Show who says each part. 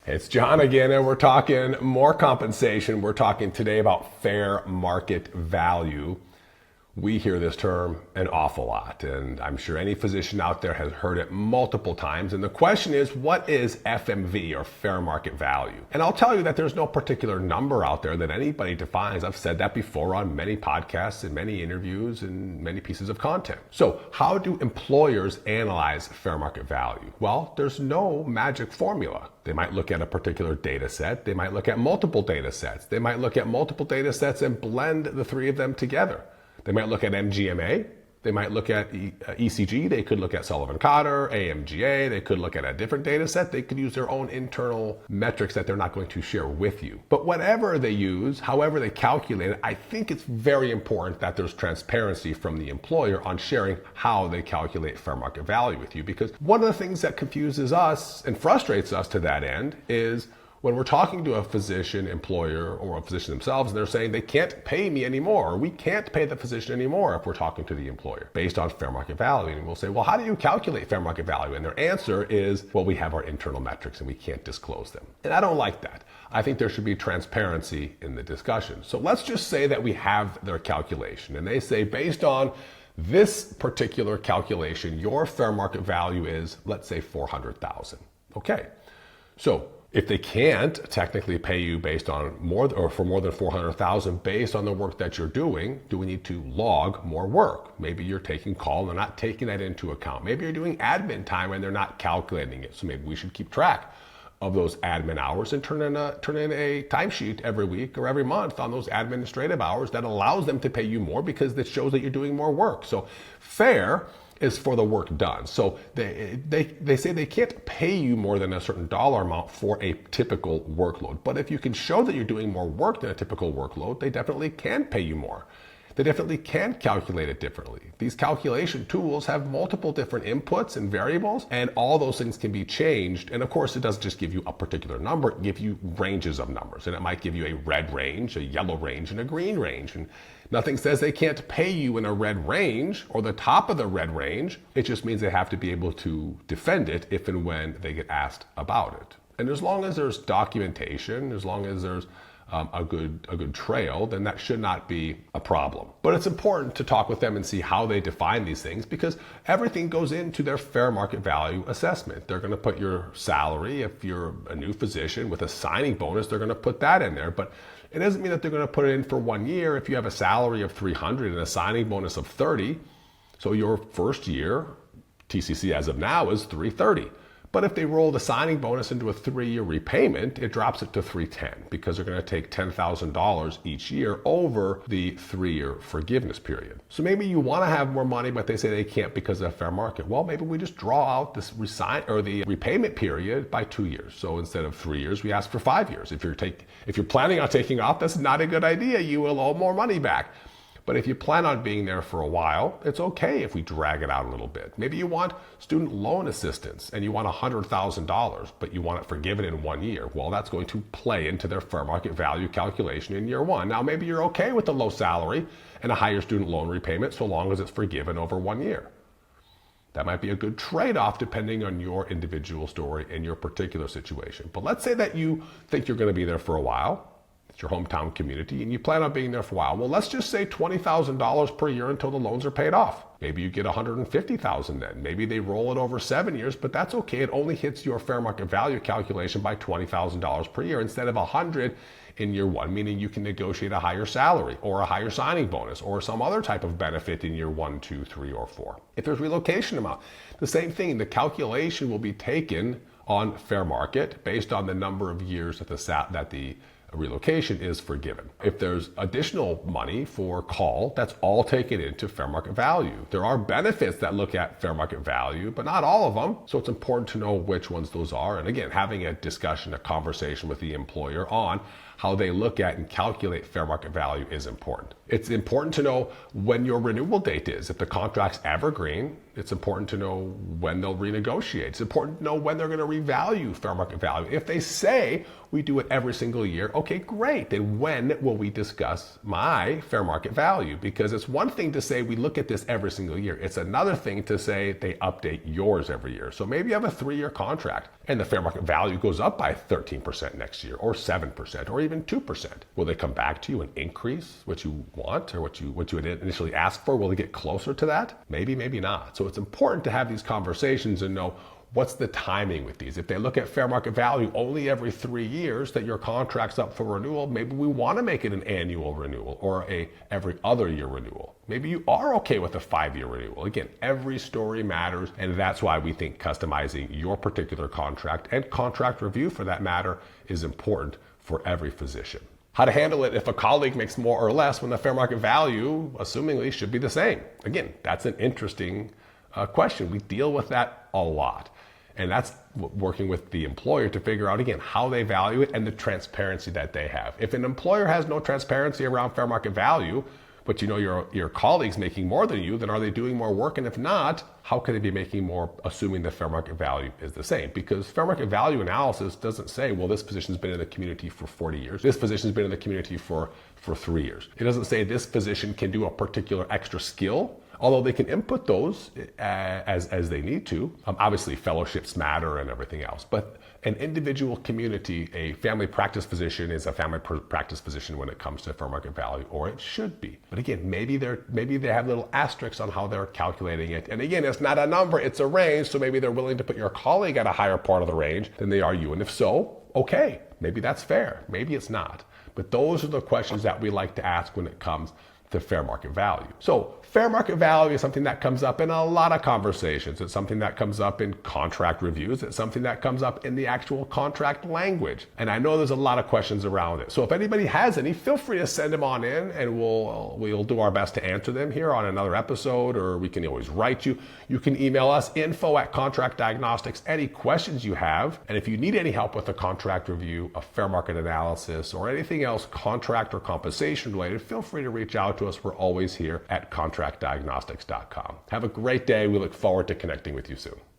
Speaker 1: It's John again, and we're talking more compensation. We're talking today about fair market value. We hear this term an awful lot, and I'm sure any physician out there has heard it multiple times. And the question is, what is FMV, or fair market value? And I'll tell you that there's no particular number out there that anybody defines. I've said that before on many podcasts and many interviews and many pieces of content. So how do employers analyze fair market value? Well, there's no magic formula. They might look at a particular data set. They might look at multiple data sets. They might look at multiple data sets and blend the three of them together. They might look at MGMA, they might look at ECG, they could look at Sullivan-Cotter, AMGA, they could look at a different data set, they could use their own internal metrics that they're not going to share with you. But whatever they use, however they calculate it, I think it's very important that there's transparency from the employer on sharing how they calculate fair market value with you. Because one of the things that confuses us and frustrates us to that end is when we're talking to a physician employer or a physician themselves, and they're saying they can't pay me anymore, or we can't pay the physician anymore if we're talking to the employer based on fair market value. And we'll say, well, how do you calculate fair market value? And their answer is, well, we have our internal metrics and we can't disclose them. And I don't like that. I think there should be transparency in the discussion. So let's just say that we have their calculation, and they say, based on this particular calculation, your fair market value is, let's say, $400,000. Okay. So if they can't technically pay you based on more than 400,000 based on the work that you're doing, do we need to log more work? Maybe you're taking call and they're not taking that into account. Maybe you're doing admin time and they're not calculating it. So maybe we should keep track of those admin hours and turn in a timesheet every week or every month on those administrative hours that allows them to pay you more because it shows that you're doing more work. So fair is for the work done. So they say they can't pay you more than a certain dollar amount for a typical workload. But if you can show that you're doing more work than a typical workload, they definitely can pay you more. They definitely can calculate it differently. These calculation tools have multiple different inputs and variables, and all those things can be changed. And of course, it doesn't just give you a particular number, it gives you ranges of numbers. And it might give you a red range, a yellow range, and a green range. And nothing says they can't pay you in a red range or the top of the red range. It just means they have to be able to defend it if and when they get asked about it. And as long as there's documentation, as long as there's a good trail, then that should not be a problem. But it's important to talk with them and see how they define these things, because everything goes into their fair market value assessment. They're going to put your salary, if you're a new physician with a signing bonus, they're going to put that in there. But it doesn't mean that they're going to put it in for 1 year if you have a salary of $300 and a signing bonus of $30. So your first year TCC as of now is $330. But if they roll the signing bonus into a 3-year repayment, it drops it to $310 because they're going to take $10,000 each year over the 3-year forgiveness period. So maybe you want to have more money, but they say they can't because of fair market. Well, maybe we just draw out this the repayment period by 2 years. So instead of 3 years, we ask for 5 years. If you're planning on taking off, that's not a good idea. You will owe more money back. But if you plan on being there for a while, it's okay if we drag it out a little bit. Maybe you want student loan assistance and you want $100,000, but you want it forgiven in 1 year. Well, that's going to play into their fair market value calculation in year one. Now, maybe you're okay with the low salary and a higher student loan repayment so long as it's forgiven over 1 year. That might be a good trade-off depending on your individual story and your particular situation. But let's say that you think you're going to be there for a while. Your hometown community, and you plan on being there for a while. Well, let's just say $20,000 per year until the loans are paid off. Maybe you get $150,000 then. Maybe they roll it over 7 years, but that's okay. It only hits your fair market value calculation by $20,000 per year instead of $100,000 in year one, meaning you can negotiate a higher salary or a higher signing bonus or some other type of benefit in year 1, 2, 3, or 4. If there's relocation amount, the same thing. The calculation will be taken on fair market based on the number of years that the relocation is forgiven. If there's additional money for call, that's all taken into fair market value. There are benefits that look at fair market value, but not all of them. So it's important to know which ones those are. And again, having a discussion, a conversation with the employer on how they look at and calculate fair market value is important. It's important to know when your renewal date is. If the contract's evergreen, it's important to know when they'll renegotiate. It's important to know when they're going to revalue fair market value. If they say we do it every single year, okay, great. Then when will we discuss my fair market value? Because it's one thing to say we look at this every single year. It's another thing to say they update yours every year. So maybe you have a 3-year contract and the fair market value goes up by 13% next year, or 7%, or even 2%. Will they come back to you and increase what you want or what you had initially asked for? Will they get closer to that? Maybe, maybe not. So it's important to have these conversations and know what's the timing with these. If they look at fair market value only every 3 years that your contract's up for renewal, maybe we want to make it an annual renewal or a every other year renewal. Maybe you are okay with a 5-year renewal. Again, every story matters, and that's why we think customizing your particular contract and contract review for that matter is important for every physician. How to handle it if a colleague makes more or less when the fair market value, assumingly, should be the same. Again, that's an interesting question. We deal with that a lot. And that's working with the employer to figure out, again, how they value it and the transparency that they have. If an employer has no transparency around fair market value, but you know your colleague's making more than you, then are they doing more work? And if not, how can they be making more, assuming the fair market value is the same? Because fair market value analysis doesn't say, well, this physician's been in the community for 40 years. This physician's been in the community for 3 years. It doesn't say this physician can do a particular extra skill, although they can input those as they need to. Obviously, fellowships matter and everything else. But an individual community, a family practice physician is a family practice physician when it comes to fair market value, or it should be. But again, maybe they have little asterisks on how they're calculating it. And again, it's not a number, it's a range. So maybe they're willing to put your colleague at a higher part of the range than they are you. And if so, okay, maybe that's fair. Maybe it's not. But those are the questions that we like to ask when it comes to fair market value. So fair market value is something that comes up in a lot of conversations. It's something that comes up in contract reviews. It's something that comes up in the actual contract language. And I know there's a lot of questions around it. So if anybody has any, feel free to send them on in and we'll do our best to answer them here on another episode, or we can always write you. You can email us info@Contract Diagnostics, any questions you have. And if you need any help with a contract review, a fair market analysis, or anything else contract or compensation related, feel free to reach out to us. We're always here at contractdiagnostics.com. Have a great day. We look forward to connecting with you soon.